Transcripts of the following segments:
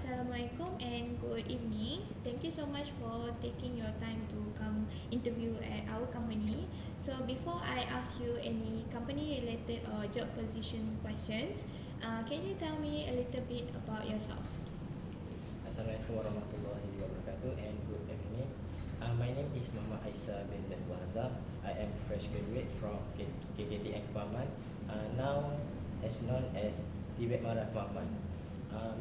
Assalamualaikum and good evening. Thank you so much for taking your time to come interview at our company. So before I ask you any company related or job position questions, can you tell me a little bit about yourself? Assalamualaikum warahmatullahi wabarakatuh and good evening. My name is Muhammad Aisa bin Zaiful Azhar. I am fresh graduate from KKT Ekpaman, now as known as DUE4000.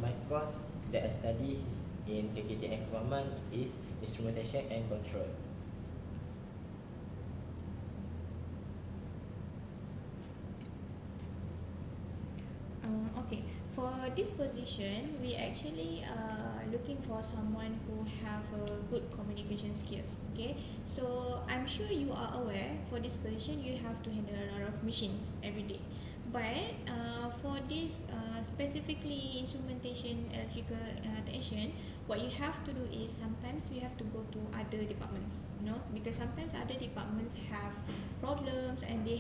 My course that I study in KKT Ekpaman is instrumentation and control. Okay, for this position, we actually looking for someone who have a good communication skills. Okay, so I'm sure you are aware for this position you have to handle a lot of machines every day. But for this specifically instrumentation electrical technician, what you have to do is sometimes you have to go to other departments, you know, because sometimes other departments have problems and they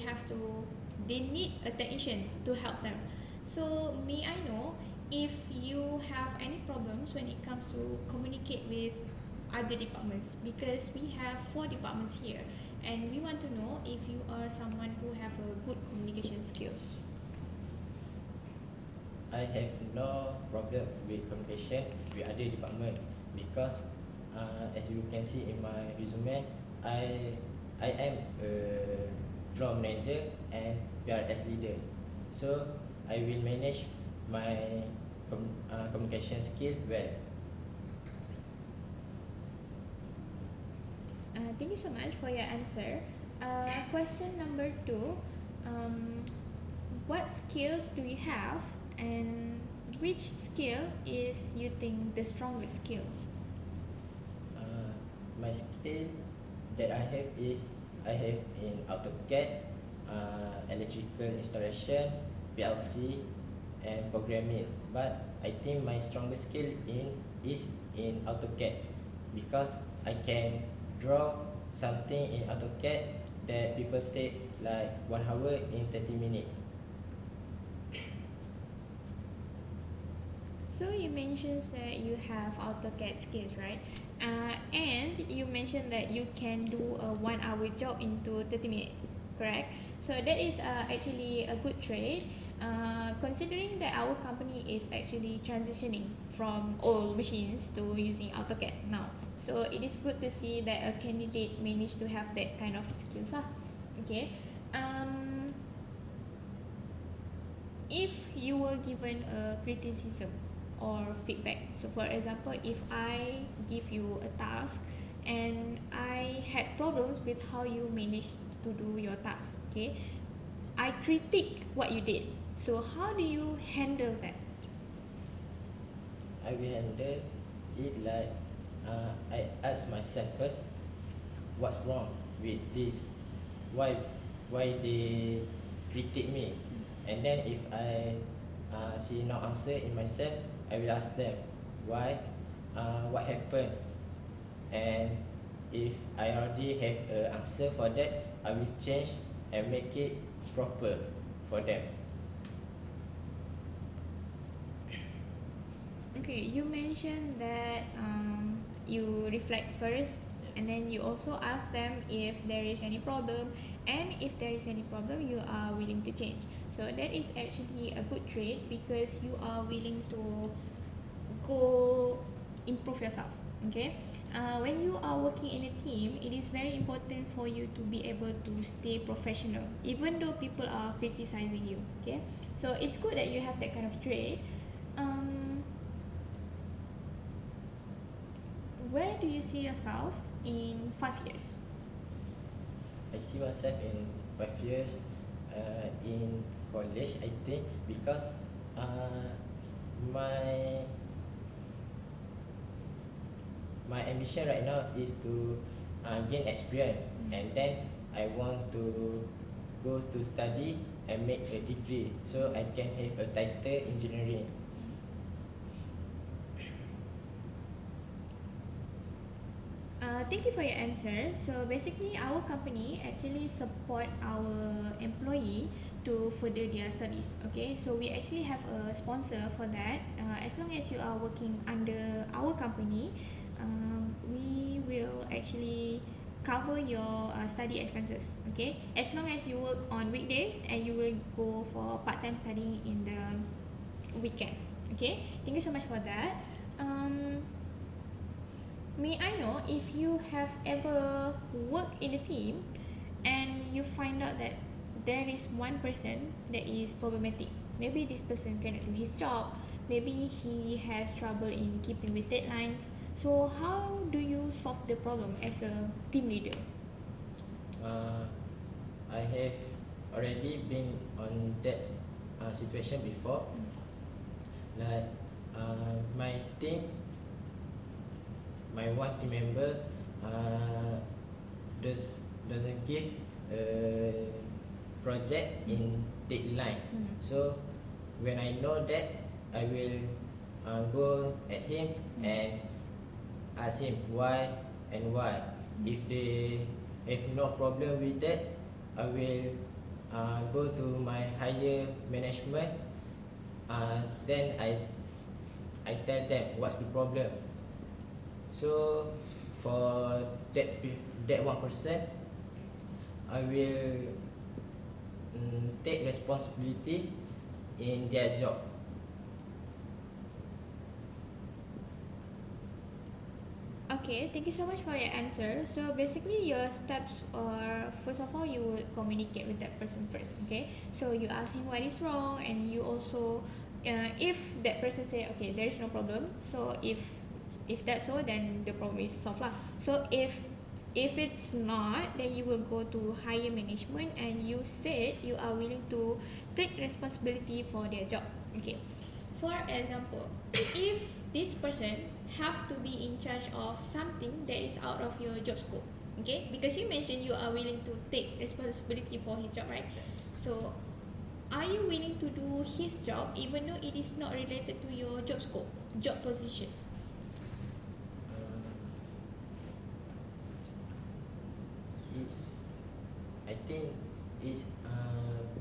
need a technician to help them. So may I know if you have any problems when it comes to communicate with other departments, because we have 4 departments here and we want to know if you are someone who have a good communication skills. I have no problem with communication with other department because as you can see in my resume, I am a floor manager and PRS leader. So I will manage my communication skill well. Thank you so much for your answer. Question number 2, what skills do you have and which skill is you think the strongest skill? My skill that I have is I have in AutoCAD, electrical installation, PLC, and programming. But I think my strongest skill is in AutoCAD because I can draw something in AutoCAD that people take like 1 hour in 30 minutes. So you mentioned that you have AutoCAD skills, right? And you mentioned that you can do a 1 hour job into 30 minutes, correct? So that is actually a good trade. Considering that our company is actually transitioning from old machines to using AutoCAD now, so it is good to see that a candidate managed to have that kind of skills. Okay. If you were given a criticism or feedback, so for example, if I give you a task and I had problems with how you managed to do your task, okay, I critique what you did, so how do you handle that? I will handle it like I ask myself first, what's wrong with this? Why they critique me? And then if I see no answer in myself, I will ask them why, what happened, and if I already have an answer for that, I will change and make it proper for them. Okay, you mentioned that you reflect first and then you also ask them if there is any problem, and if there is any problem you are willing to change. So that is actually a good trait because you are willing to go improve yourself. Okay, when you are working in a team, it is very important for you to be able to stay professional even though people are criticizing you. Okay, so it's good that you have that kind of trait. Where do you see yourself in 5 years? I see myself in 5 years in college, I think, because my my ambition right now is to gain experience, and then I want to go to study and make a degree so I can have a title engineering. thank you for your answer. So basically, our company actually support our employee to further their studies. Okay, so we actually have a sponsor for that. As long as you are working under our company, we will actually cover your study expenses. Okay, as long as you work on weekdays and you will go for part-time studying in the weekend. Okay, thank you so much for that. May I know if you have ever worked in a team and you find out that there is one person that is problematic? Maybe this person cannot do his job, maybe he has trouble in keeping with deadlines. So, how do you solve the problem as a team leader? I have already been on that situation before. Like my team, my one team member doesn't give a project in deadline. So when I know that, I will go at him and ask him why and why. If they have no problem with that, I will go to my higher management. Then I tell them what's the problem. So for that 1%, I will take responsibility in their job. Okay, thank you so much for your answer. So basically, your steps are, first of all, you would communicate with that person first. Okay, so you ask him what is wrong, and you also, if that person say okay, there is no problem. So if that's so, then the problem is solved lah. So if it's not, then you will go to higher management and you said you are willing to take responsibility for their job. Okay, for example, if this person have to be in charge of something that is out of your job scope, okay, because you mentioned you are willing to take responsibility for his job, right? Yes. So are you willing to do his job even though it is not related to your job scope, job position? I think it's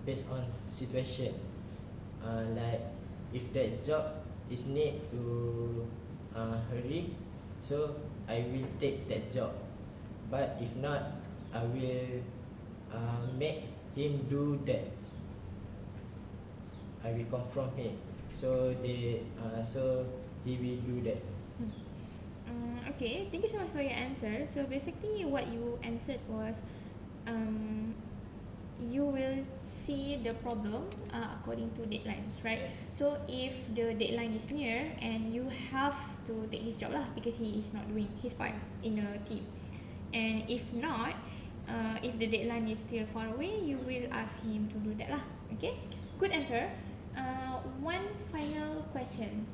based on situation. Like if that job is need to hurry, so I will take that job. But if not, I will make him do that. I will confront him, so he will do that. Okay, thank you so much for your answer. So basically, what you answered was, you will see the problem according to deadlines, right? Yes. So if the deadline is near and you have to take his job lah because he is not doing his part in a team, and if not, if the deadline is still far away, you will ask him to do that lah. Okay, good answer. One final question.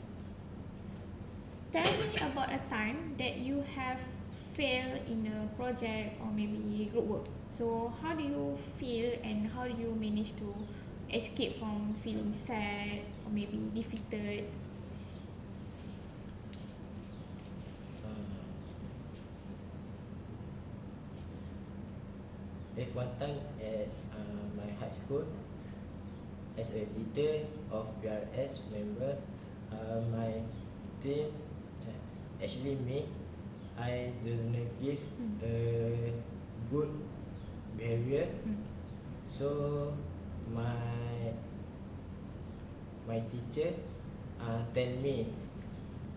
Tell me about a time that you have failed in a project or maybe group work. So how do you feel and how do you manage to escape from feeling sad or maybe defeated? There's one time at my high school, as a leader of PRS member, my team, actually me, I doesn't give a good behavior. So my teacher tell me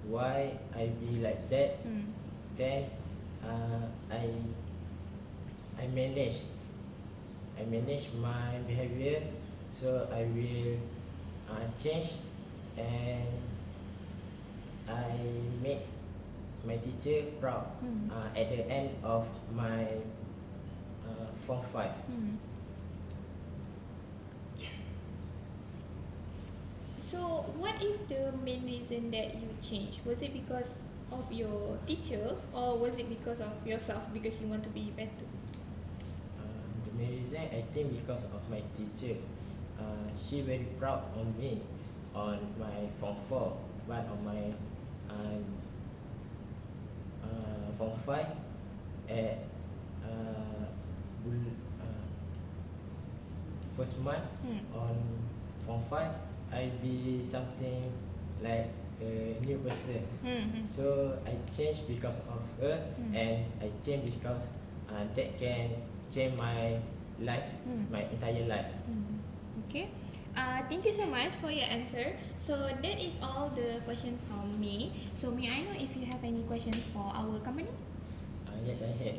why I be like that. Then I manage my behavior, so I will change, and I make my teacher proud at the end of my Form 5. So what is the main reason that you changed? Was it because of your teacher or was it because of yourself because you want to be better? The main reason, I think, because of my teacher. She very proud on me on my Form 4, but on my Form 5, at uh, bul- uh, first month on form 5, I be something like a new person. So I change because of her, and I change because that can change my life, my entire life. Okay. Thank you so much for your answer. So that is all the question from me. So may I know if you have any questions for our company? Yes, I had.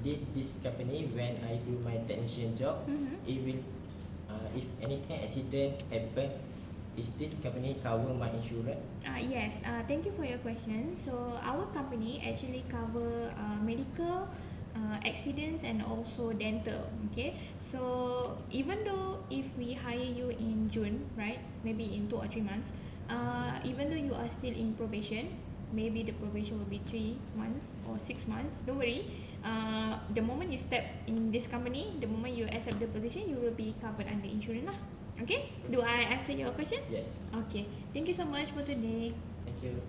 Did this company, when I do my technician job, it will, if anything accident happen, is this company cover my insurance? Yes, thank you for your question. So our company actually cover medical, accidents and also dental. Okay, so even though if we hire you in June, right, maybe in 2 or 3 months, even though you are still in probation, maybe the probation will be 3 months or 6 months. Don't worry. The moment you step in this company, the moment you accept the position, you will be covered under insurance lah. Okay? Do I answer your question? Yes. Okay. Thank you so much for today. Thank you.